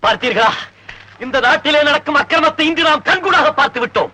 பார்த்தீர்களா? இந்த நாட்டிலே நடக்கும் அக்கிரமத்தை இன்று நாம் கண்கூடாக பார்த்து விட்டோம்.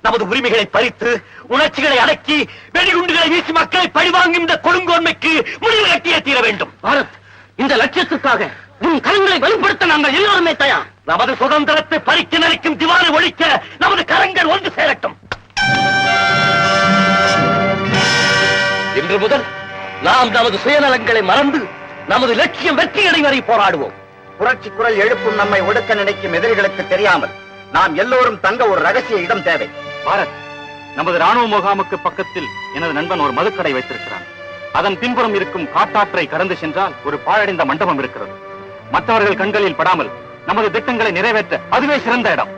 நமது உரிமைகளை பறித்து உணர்ச்சிகளை அடக்கி வெடிகுண்டுகளை வீசி மக்களை பழிவாங்கும் இந்த கொடுங்கோன்மைக்கு முடிவு கட்டியே தீர வேண்டும். பாரத், இந்த லட்சியத்துக்காக உன் கரங்களை வெளிப்படுத்த நாங்கள் எல்லோருமே தயார். நமது சுதந்திரத்தை பறிக்க நினைக்கும் திவாரை ஒழிக்க நமது கரங்கள் ஒன்று சேரட்டும். இன்று முதல் நாம் நமது சுயநலங்களை மறந்து நமது லட்சியம் வெற்றியடை வரை போராடுவோம். புரட்சி குரல் எழுப்பும் நம்மை ஒடுக்க நினைக்கும் எதிரிகளுக்கு தெரியாமல் நாம் எல்லோரும் தங்க ஒரு ரகசிய இடம் தேவை. பாரத், நமது ராணுவ முகாமுக்கு பக்கத்தில் எனது நண்பன் ஒரு மதுக்கடை வைத்திருக்கிறான். அதன் பின்புறம் இருக்கும் காட்டாற்றை கடந்து சென்றால் ஒரு பாழடைந்த மண்டபம் இருக்கிறது. மற்றவர்கள் கண்களில் படாமல் நமது திட்டங்களை நிறைவேற்ற அதுவே சிறந்த இடம்.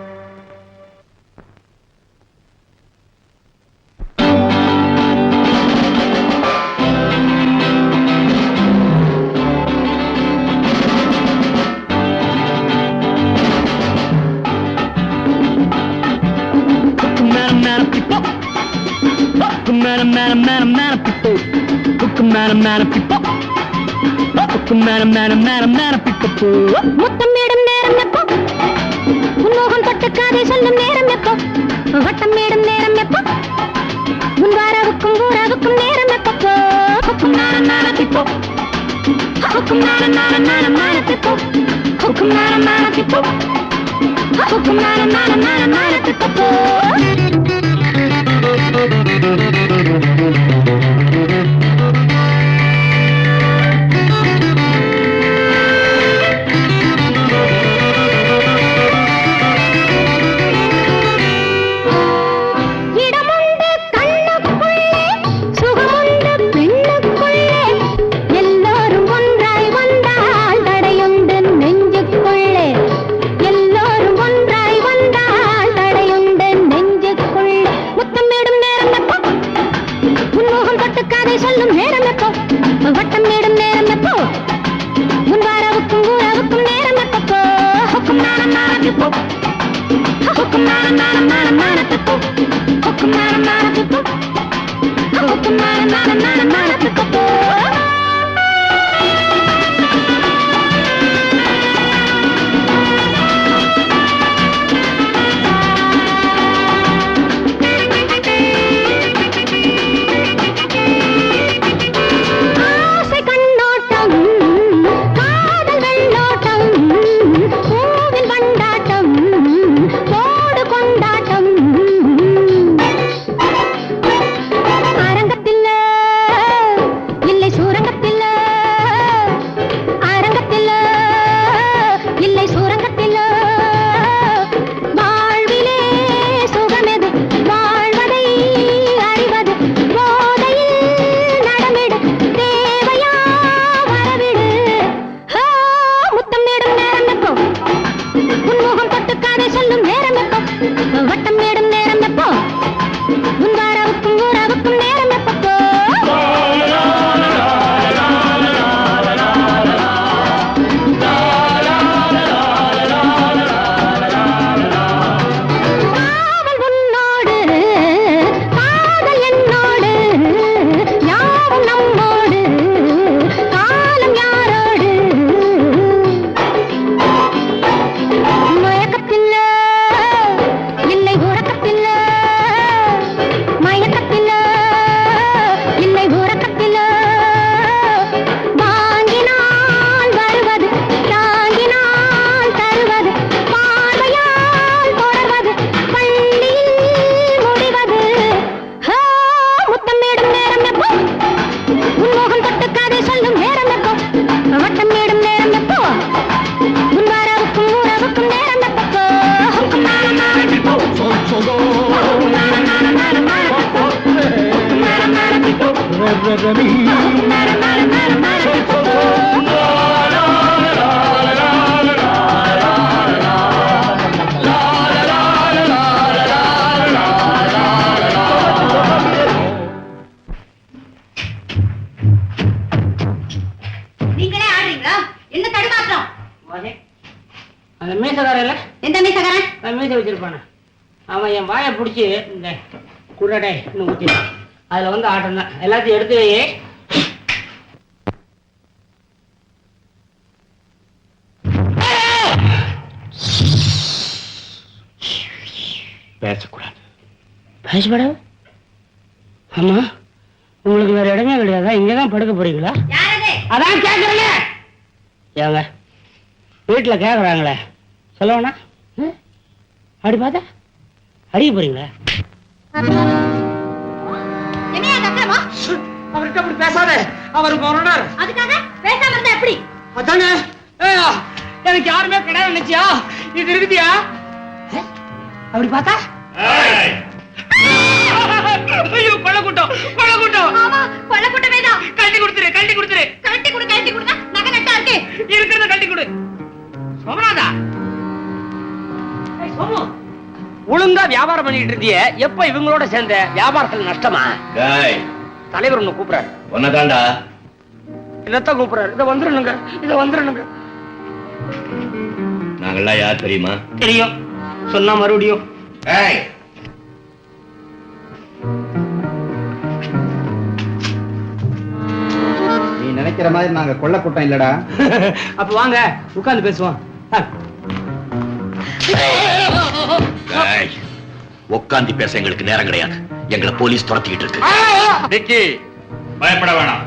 முத்தமிடும் நேரம் எப்போ? உன்மோகம் தொட்டு காதை சொல்லும் நேரம் எப்போ? வட்டம் மேடும் நேரம் எப்போ? உன் வாராவுக்கும் ஊராவுக்கும் நேரம் எப்போ? ஹுக்கும் நாரம் நாரத்திப்போ, ஹுக்கும் நாரம் நாரம் நாரம் நாரத்திப்போ, ஹுக்கும் நாரம் நாரத்திப்போ, ஹுக்கும் நாரம் நாரம் நாரம் நாரத்திப்போ. அவன் என் வாயை பிடிச்சி இந்த குரடை ஊற்றி அதுல வந்து ஆட்டம் தான். எல்லாத்தையும் எடுத்து வையே. பேசக்கூடாது. பேசப்படாது? ஆமா, உங்களுக்கு வேற இடமே கிடையாதா? இங்கதான் படுக்க போறீங்களா? அதான் கேக்குறேன். ஏங்க வீட்டுல கேக்குறாங்களே, சொல்லவனா? அப்படி பார்த்தா அடிக்க போறீங்களா? அவர்கிட்ட அப்படி பேசாத, அவருக்கு வரணும். அதுக்காக பேசாம இருந்தா எப்படி? அதானே எனக்கு யாருமே கிடையாது நினைச்சியா? இது இருக்குதியா? அப்படி பார்த்தா ஐயோ, கொலை கூட்டம், கொலை கூட்டம். ஆமா, கொலை கூட்டமே தான். கழட்டி கொடுத்துரு, கழட்டி கொடுத்துரு. கழட்டி கொடு, கழட்டி கொடுங்க. நகை நட்டா இருக்கு. இருக்கிறத கழட்டி கொடு. சோமநாதா, சோமு, ஒழுங்கா வியாபாரம் பண்ணிட்டு இருந்திய, எப்ப இவங்களோட சேர்ந்த வியாபாரத்துல நஷ்டமா? தலைவர் ஒண்ணு கூப்பிடுறாரு. ஒன்னதாண்டா. என்னத்தான் கூப்பிடுறாரு? இத வந்துருனுங்க, இத வந்துருனுங்க. நாங்கெல்லாம் யார் தெரியுமா? தெரியும், சொன்னா மறுபடியும். நீ நினைக்கிற மாதிரி நாங்க கொள்ள கூட்டம் இல்லடா. அப்ப வாங்க உட்கார்ந்து பேசுவோம். உட்காந்து பேச எங்களுக்கு நேரம் கிடையாது. எங்களை போலீஸ் துரத்திக்கிட்டு இருக்கு. விக்கி, பயப்பட வேணாம்.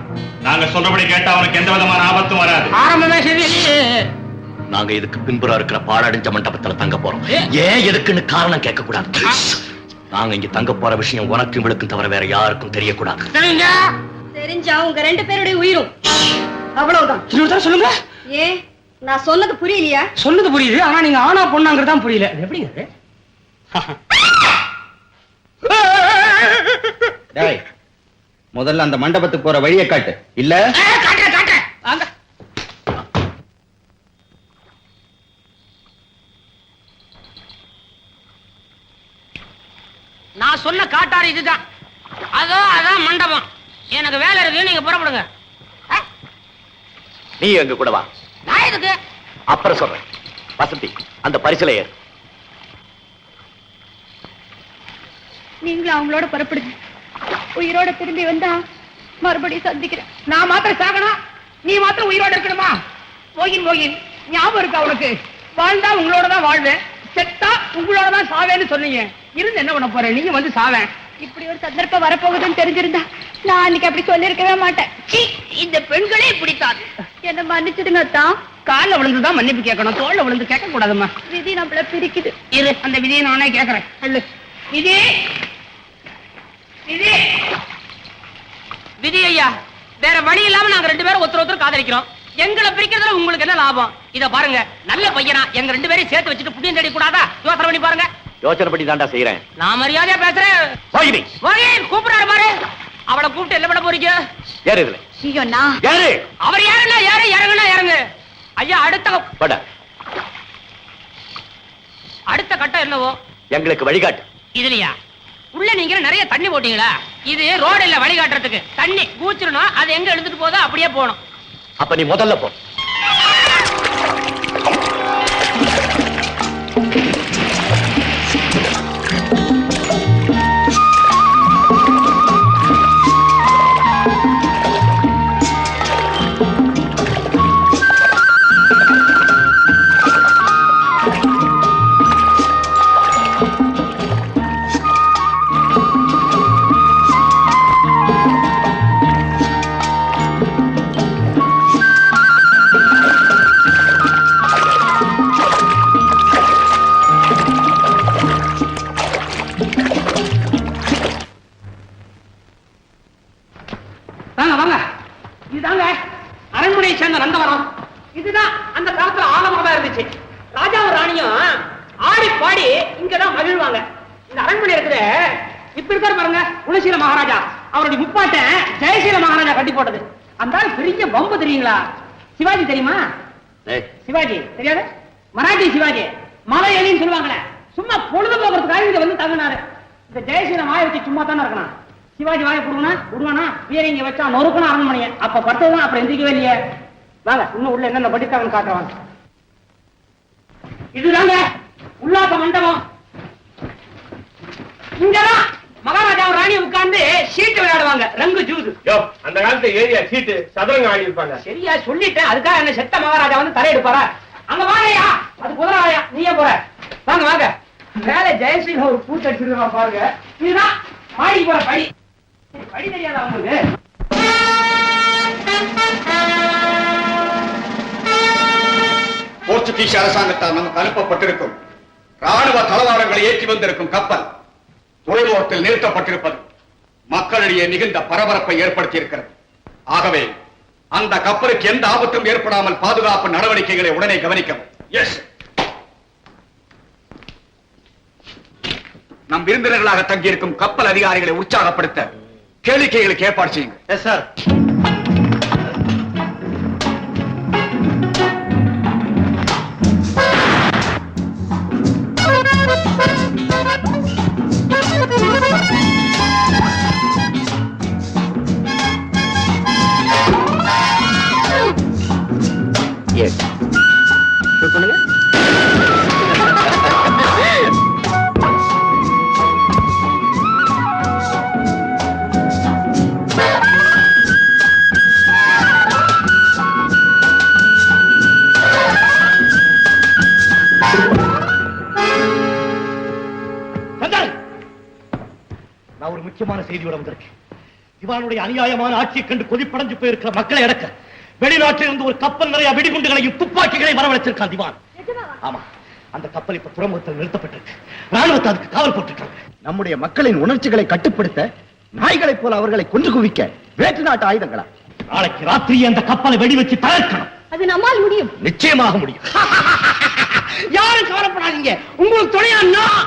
நாங்க சொல்றபடி கேட்டா அவனுக்கு எந்த விதமான ஆபத்தும் வராது. ஆரம்பமே சரி. நாங்க இதுக்கு பின்புறம் இருக்கிற பாழடைஞ்ச மண்டபத்துல தங்க போறோம். ஏன் எதுக்குன்னு காரணம் கேட்க கூடாது. நாங்க இங்க தங்க போற விஷயம் உனக்கும் இவளுக்கும் தவிர வேற யாருக்கும் தெரியக்கூடாது. தெரிஞ்சா உங்க ரெண்டு பேருடைய உயிரும் அவ்வளவுதான். சொல்லுங்க. ஏ, நான் சொன்னது புரியலையா? சொன்னது புரியுது, ஆனா நீங்க ஆனா பொண்ணாங்கிறதான் புரியல. எப்படிங்க? முதல்ல அந்த மண்டபத்துக்கு போற வழியை காட்டு. இல்ல நான் சொன்ன காட்டாறு இதுதான். அதான் மண்டபம். எனக்கு வேலை இருக்கு, நீங்க புறப்படுங்க. நீ எங்க கூட வா. நான் எதுக்கு? அப்புறம் சொல்றேன். வசந்தி, அந்த பரிசுல ஏறு. நீங்களும் அவங்களோட புறப்படுங்க. உயிரோட திரும்பி வந்தா மறுபடியும் சந்திக்கிறேன். நான் மாத்திரம் சாகணும், நீ மாத்திரம் உயிரோட இருக்கணுமா? போகின் போகின், ஞாபகம் இருக்கா உனக்கு? வாழ்ந்தா உங்களோட தான் வாழ்வேன், செத்தா உங்களோட தான் சாவேன்னு சொன்னீங்க. இருந்து என்ன பண்ண போறேன்? நீங்க வந்து சாவேன். இப்படி ஒரு சந்தர்ப்பம் வரப்போகுதுன்னு தெரிஞ்சிருந்தா நான் அன்னைக்கு அப்படி சொல்லிருக்கவே மாட்டேன். இந்த பெண்களே இப்படித்தான். என்ன மன்னிச்சிடுங்க தான். கால்ல விழுந்துதான் மன்னிப்பு கேட்கணும், தோல்ல விழுந்து கேட்க கூடாதுமா. விதி நம்மள பிரிக்குது. இரு, அந்த விதியை நானே கேட்கறேன். விதி, விதி, விதி ஐயா, வேற வழி இல்லாம நாங்க ரெண்டு பேரும் ஒருத்தர் காதலிக்கிறோம். எங்களை பிரிக்கிறதுல உங்களுக்கு என்ன லாபம்? இத பாருங்க, நல்ல பையனா எங்க ரெண்டு பேரையும் சேர்த்து வச்சுட்டு புண்ணியம் தேடி கூடாதா? யோசனை பண்ணி பாருங்க. யோசனை பண்ணி தாண்டா செய்யறேன். நான் மரியாதையா பேசுறேன். கூப்பிடாரு பாரு. அவளை கூப்பிட்டு என்ன பண்ண போறீங்க? யாரு இதுல? யாரு அவர்? யாருன்னா யாரு? இறங்குனா இறங்கு ஐயா. அடுத்த கட்டம் என்னவோ எங்களுக்கு வழிகாட்டு. இதுலயா உள்ள நீங்க நிறைய தண்ணி போட்டீங்களா? இது ரோடு இல்ல வழிகாட்டுறதுக்கு. தண்ணி கூச்சிடணும், அது எங்க எடுத்துட்டு போதோ அப்படியே போகணும். அப்ப நீ முதல்ல போ. வாங்க வாங்க, இதுதாங்க அரண்மனையை சேர்ந்த நந்தவனம். இதுதான் அந்த காலத்துல ஆலமரமா இருந்துச்சு. ராஜாவும் ராணியும் ஆடி பாடி இங்கதான் மகிழ்வாங்க. இந்த அரண்மனை இருக்கிற இப்ப இருக்காரு பாருங்க, குலசீல மகாராஜா, அவருடைய முப்பாட்ட ஜெயசீல மகாராஜா கட்டி போட்டது. அந்த பெரிய பம்பு தெரியுங்களா? சிவாஜி தெரியுமா? சிவாஜி தெரியாது? மராட்டி சிவாஜி, மலை எலின்னு சொல்லுவாங்களே, சும்மா பொழுது போகிறதுக்காக இங்க வந்து தங்கினாரு. இந்த ஜெயசீல வாயை வச்சு சும்மா தானே இருக்கணும். சிவாஜி வாயை விடுவானா வீரங்க வச்சா நொறுக்கணும் அரண்மனையை. அப்ப பட்டதுதான், அப்புறம் எந்திரிக்கவே இல்லையே. வாங்க, இன்னும் உள்ள என்னென்ன படித்தாங்கன்னு காட்டுவாங்க. இதுதாங்க உல்லாச மண்டபம். இங்கதான் மகாராஜாவும் ராணி உட்கார்ந்து சீட்டு விளையாடுவாங்க, ரங்கு ஜூது. அந்த காலத்து ஏரியா சீட்டு சதுரங்க ஆடி இருப்பாங்க. சரியா சொல்லிட்டேன், அதுக்காக என்ன செத்த மகாராஜா வந்து தலையெடுப்பாரா? அங்க வாங்கயா, அது குதிரையா, நீயே போற. வாங்க வாங்க, மேல ஜெயஸ்ரீல ஒரு பூ தச்சுருவா பாருங்க. இதுதான் மாடி போற படி. படி தெரியாதா உங்களுக்கு? போர்ச்சுகீஸ் அரசாங்கத்தால் நமக்கு அனுப்பப்பட்டிருக்கும் ராணுவ தளவாடங்களை ஏற்றி வந்திருக்கும் கப்பல் துறைமுகத்தில் நிறுத்தப்பட்டிருப்பது மக்களிடையே மிகுந்த பரபரப்பை ஏற்படுத்தி இருக்கிறது. ஆகவே அந்த கப்பலுக்கு எந்த ஆபத்தும் ஏற்படாமல் பாதுகாப்பு நடவடிக்கைகளை உடனே கவனிக்கவும். எஸ். நம் விருந்தினர்களாக தங்கியிருக்கும் கப்பல் அதிகாரிகளை உற்சாகப்படுத்த கேளிக்கைகளுக்கு ஏற்பாடு செய்யுங்க. Yes sir. எஸ். சொல்லுங்க. நான் ஒரு முக்கியமான செய்தியோட வந்திருக்கேன். இவானுடைய அநியாயமான ஆட்சியை கண்டு கொதிப்படைஞ்சு போயிருக்கிற மக்களை அடக்க வெளிநாட்டில் இருந்து ஒரு கப்பல் நிறைய வெடிகுண்டுகளையும் துப்பாக்கிகளையும் வரவழைச்சிருக்கான் திவான். ஆமா, அந்த கப்பல் இப்ப துறைமுகத்தில் நிறுத்தப்பட்டிருக்கு. ராணுவத்தை அதுக்கு காவல் போட்டிருக்காங்க. நம்முடைய மக்களின் உணர்ச்சிகளை கட்டுப்படுத்த நாய்களைப் போல அவர்களை கொன்று குவிக்க வேற்று நாட்டு ஆயுதங்களா? நாளைக்கு ராத்திரியே அந்த கப்பலை வெடி வச்சு தகர்க்கணும். அது நம்மால் முடியும். நிச்சயமாக முடியும். யாரும் கவலைப்படாதீங்க, உங்களுக்கு துணையா நான்.